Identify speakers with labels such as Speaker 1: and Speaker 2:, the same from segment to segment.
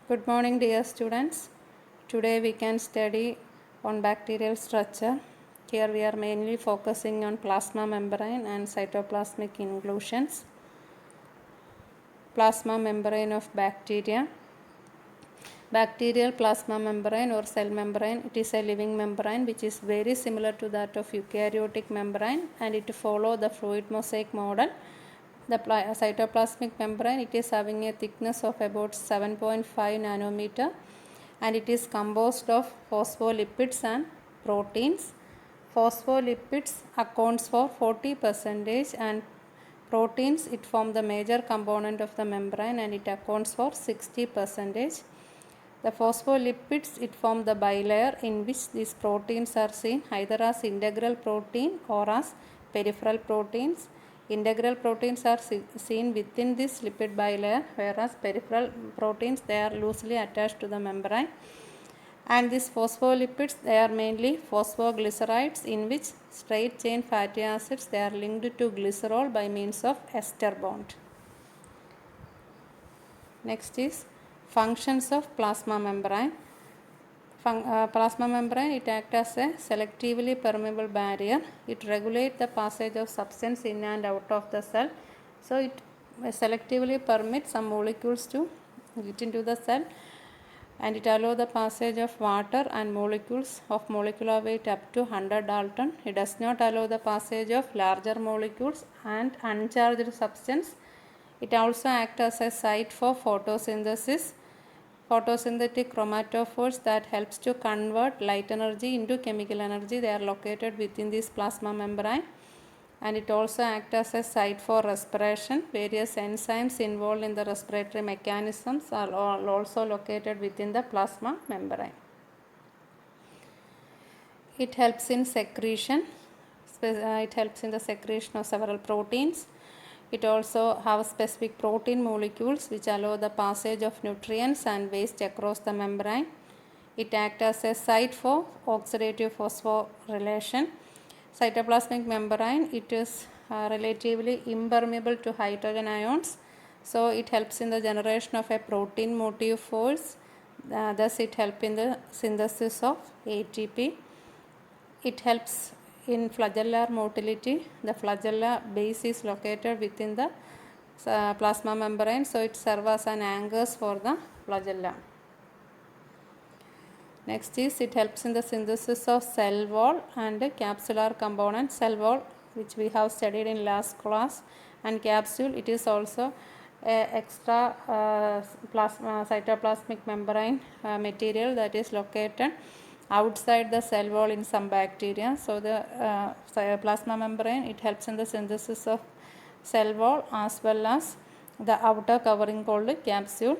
Speaker 1: Good morning, dear students. Today we can study on bacterial structure. Here we are mainly focusing on plasma membrane and cytoplasmic inclusions. Plasma membrane of bacteria. Bacterial plasma membrane or cell membrane, it is a living membrane which is very similar to that of eukaryotic membrane, and it follows the fluid mosaic model. The cytoplasmic membrane, it is having a thickness of about 7.5 nanometer, and it is composed of phospholipids and proteins. Phospholipids accounts for 40% and proteins, it form the major component of the membrane and it accounts for 60%. The phospholipids, it form the bilayer in which these proteins are seen either as integral protein or as peripheral proteins. Integral proteins are seen within this lipid bilayer, whereas peripheral proteins, they are loosely attached to the membrane. And these phospholipids, they are mainly phosphoglycerides in which straight chain fatty acids, they are linked to glycerol by means of ester bond. Next is functions of plasma membrane. Plasma membrane, it acts as a selectively permeable barrier. It regulates the passage of substance in and out of the cell. So it selectively permits some molecules to get into the cell, and it allows the passage of water and molecules of molecular weight up to 100 Dalton. It does not allow the passage of larger molecules and uncharged substance. It also acts as a site for photosynthesis. Photosynthetic chromatophores that helps to convert light energy into chemical energy, they are located within this plasma membrane. And it also acts as a site for respiration. Various enzymes involved in the respiratory mechanisms are also located within the plasma membrane. It helps in secretion. It helps in the secretion of several proteins. It also has specific protein molecules which allow the passage of nutrients and waste across the membrane. It acts as a site for oxidative phosphorylation. Cytoplasmic membrane, it is relatively impermeable to hydrogen ions, so it helps in the generation of a protein motive force. Thus it helps in the synthesis of ATP. It helps in flagellar motility. The flagella base is located within the plasma membrane, so it serves as an anchors for the flagella. Next is it helps in the synthesis of cell wall and capsular components. Cell wall, which we have studied in last class, and capsule, it is also extra cytoplasmic membrane material that is located outside the cell wall in some bacteria. So the plasma membrane, it helps in the synthesis of cell wall as well as the outer covering called capsule.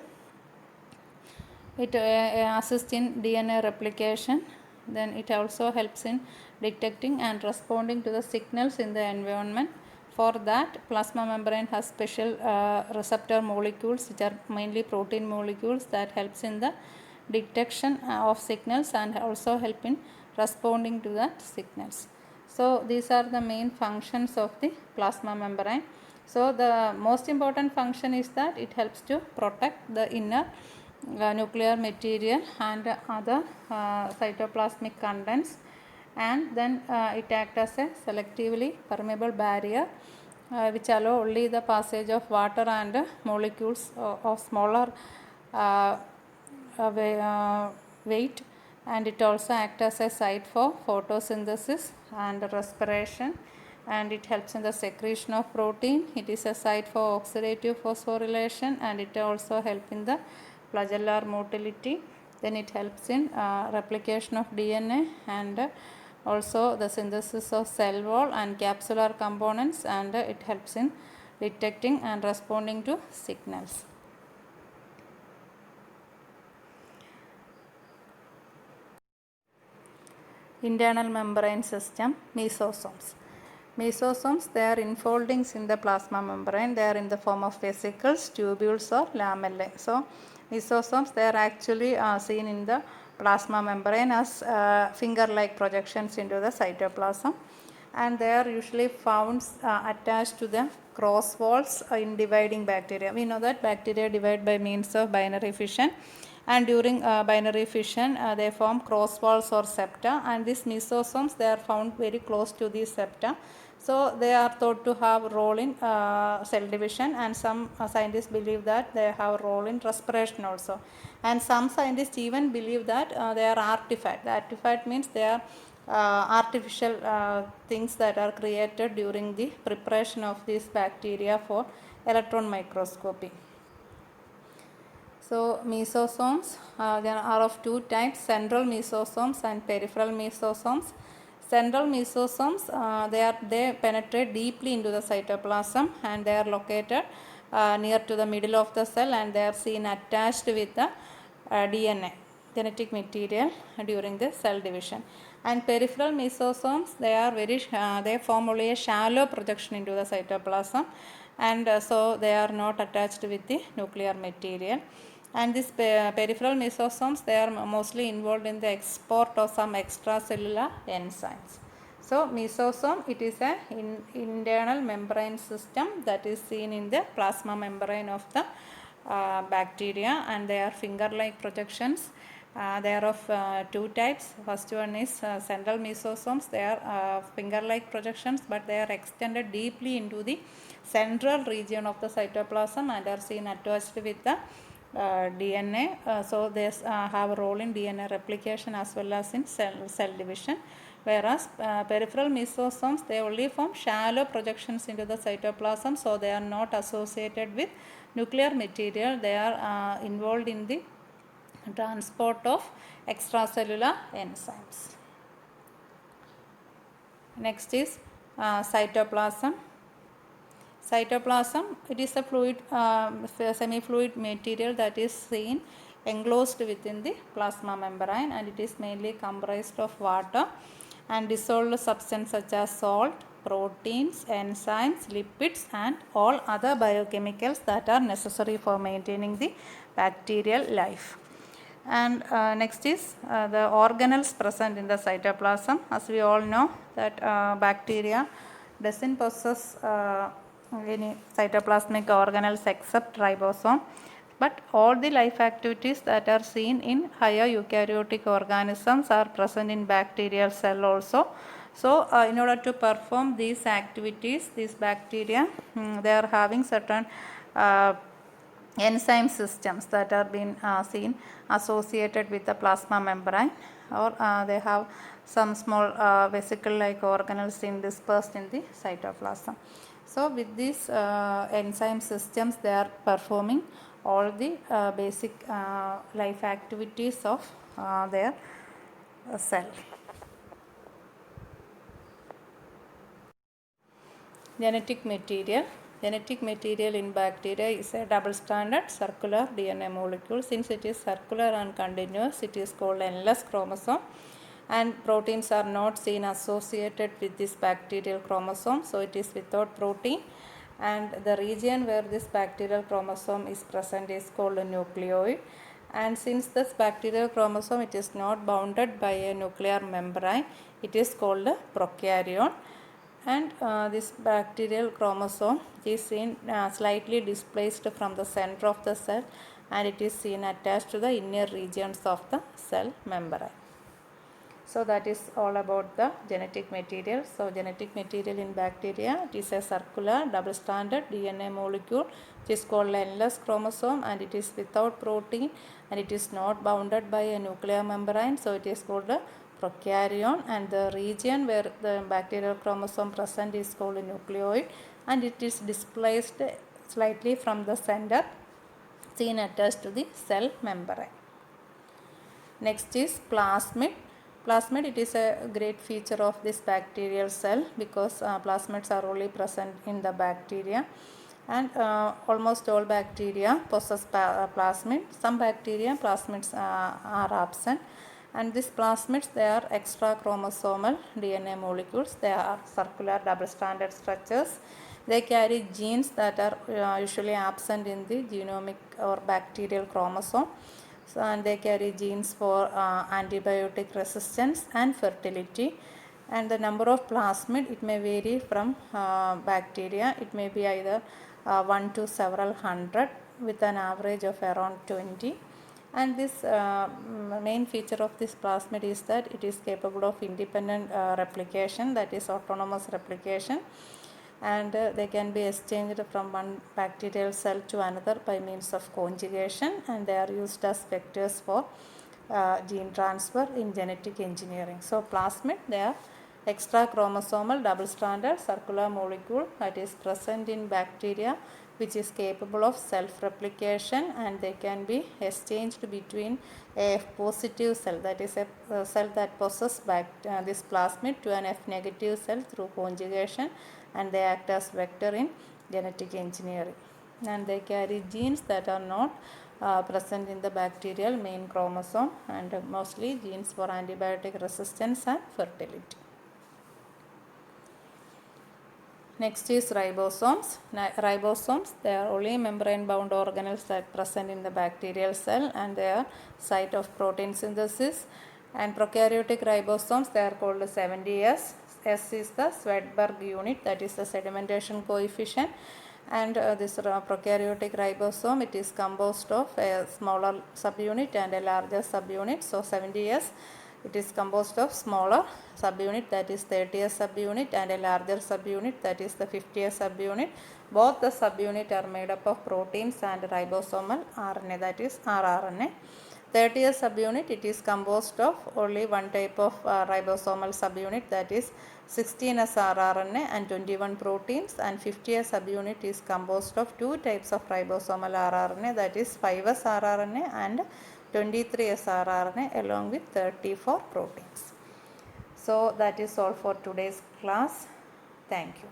Speaker 1: It assists in DNA replication. Then it also helps in detecting and responding to the signals in the environment. For that, plasma membrane has special receptor molecules which are mainly protein molecules that helps in the detection of signals and also help in responding to the signals. So these are the main functions of the plasma membrane. So the most important function is that it helps to protect the inner nuclear material and other cytoplasmic contents, and then it acts as a selectively permeable barrier which allow only the passage of water and molecules of smaller weight, and it also acts as a site for photosynthesis and respiration, and it helps in the secretion of protein. It is a site for oxidative phosphorylation, and it also helps in the flagellar motility. Then it helps in replication of DNA and also the synthesis of cell wall and capsular components, and it helps in detecting and responding to signals. Internal membrane system, mesosomes. Mesosomes, they are enfoldings in the plasma membrane. They are in the form of vesicles, tubules or lamellae. So mesosomes, they are actually seen in the plasma membrane as finger-like projections into the cytoplasm, and they are usually found attached to the cross walls in dividing bacteria. We know that bacteria divide by means of binary fission, and during binary fission they form cross walls or septa, and these mesosomes, they are found very close to the septa. So they are thought to have a role in cell division, and some scientists believe that they have a role in respiration also. And some scientists even believe that they are artifact. The artifact means they are artificial things that are created during the preparation of these bacteria for electron microscopy. So mesosomes there are of two types, central mesosomes and peripheral mesosomes. Central mesosomes they penetrate deeply into the cytoplasm, and they are located near to the middle of the cell, and they are seen attached with the DNA, genetic material, during the cell division. And peripheral mesosomes, they form only a shallow projection into the cytoplasm, and so they are not attached with the nuclear material. And these peripheral mesosomes, they are mostly involved in the export of some extracellular enzymes. So mesosome, it is an internal membrane system that is seen in the plasma membrane of the bacteria, and they are finger-like projections. They are of two types. First one is central mesosomes. They are finger-like projections, but they are extended deeply into the central region of the cytoplasm and are seen attached with the DNA. So they have a role in DNA replication as well as in cell division. Whereas peripheral mesosomes, they only form shallow projections into the cytoplasm, so they are not associated with nuclear material. They are involved in the transport of extracellular enzymes. Next is cytoplasm. Cytoplasm, it is a fluid, semi-fluid material that is seen enclosed within the plasma membrane, and it is mainly comprised of water and dissolved substance such as salt, proteins, enzymes, lipids, and all other biochemicals that are necessary for maintaining the bacterial life. And next is the organelles present in the cytoplasm. As we all know that bacteria doesn't possess any cytoplasmic organelles except ribosome, but all the life activities that are seen in higher eukaryotic organisms are present in bacterial cell also. So in order to perform these activities, these bacteria they are having certain enzyme systems that are being seen associated with the plasma membrane, or they have some small vesicle-like organelles dispersed in the cytoplasm. So with these enzyme systems, they are performing all the basic life activities of their cell. Genetic material. Genetic material in bacteria is a double-stranded circular DNA molecule. Since it is circular and continuous, it is called endless chromosome, and proteins are not seen associated with this bacterial chromosome, so it is without protein. And the region where this bacterial chromosome is present is called a nucleoid. And since this bacterial chromosome, it is not bounded by a nuclear membrane, it is called a prokaryon. And this bacterial chromosome is seen slightly displaced from the center of the cell, and it is seen attached to the inner regions of the cell membrane. So that is all about the genetic material. So genetic material in bacteria, it is a circular double-stranded DNA molecule which is called endless chromosome, and it is without protein, and it is not bounded by a nuclear membrane, so it is called a prokaryon. And the region where the bacterial chromosome present is called a nucleoid, and it is displaced slightly from the center, seen attached to the cell membrane. Next is plasmid. Plasmid, it is a great feature of this bacterial cell because plasmids are only present in the bacteria, and almost all bacteria possess plasmid. Some bacteria plasmids are absent, and these plasmids, they are extra chromosomal DNA molecules. They are circular double-stranded structures. They carry genes that are usually absent in the genomic or bacterial chromosome. So, and they carry genes for antibiotic resistance and fertility. And the number of plasmid, it may vary from bacteria. It may be either 1 to several hundred with an average of around 20. And this main feature of this plasmid is that it is capable of independent replication, that is autonomous replication, and they can be exchanged from one bacterial cell to another by means of conjugation, and they are used as vectors for gene transfer in genetic engineering. So plasmid, they are extra chromosomal double-stranded circular molecule that is present in bacteria, which is capable of self-replication, and they can be exchanged between a F positive cell, that is a cell that possesses this plasmid, to an F negative cell through conjugation, and they act as vector in genetic engineering. And they carry genes that are not present in the bacterial main chromosome, and mostly genes for antibiotic resistance and fertility. Next is ribosomes. Ribosomes, they are only membrane bound organelles that present in the bacterial cell, and they are site of protein synthesis. And prokaryotic ribosomes, they are called 70S. S is the Swedberg unit, that is the sedimentation coefficient. And this prokaryotic ribosome, it is composed of a smaller subunit and a larger subunit. So 70S, it is composed of smaller subunit, that is 30S subunit, and a larger subunit, that is the 50S subunit. Both the subunit are made up of proteins and ribosomal RNA, that is rRNA. 30S subunit, it is composed of only one type of ribosomal subunit, that is 16S rRNA and 21 proteins, and 50S subunit is composed of two types of ribosomal rRNA, that is 5S rRNA and 23S rRNA along with 34 proteins. So that is all for today's class. Thank you.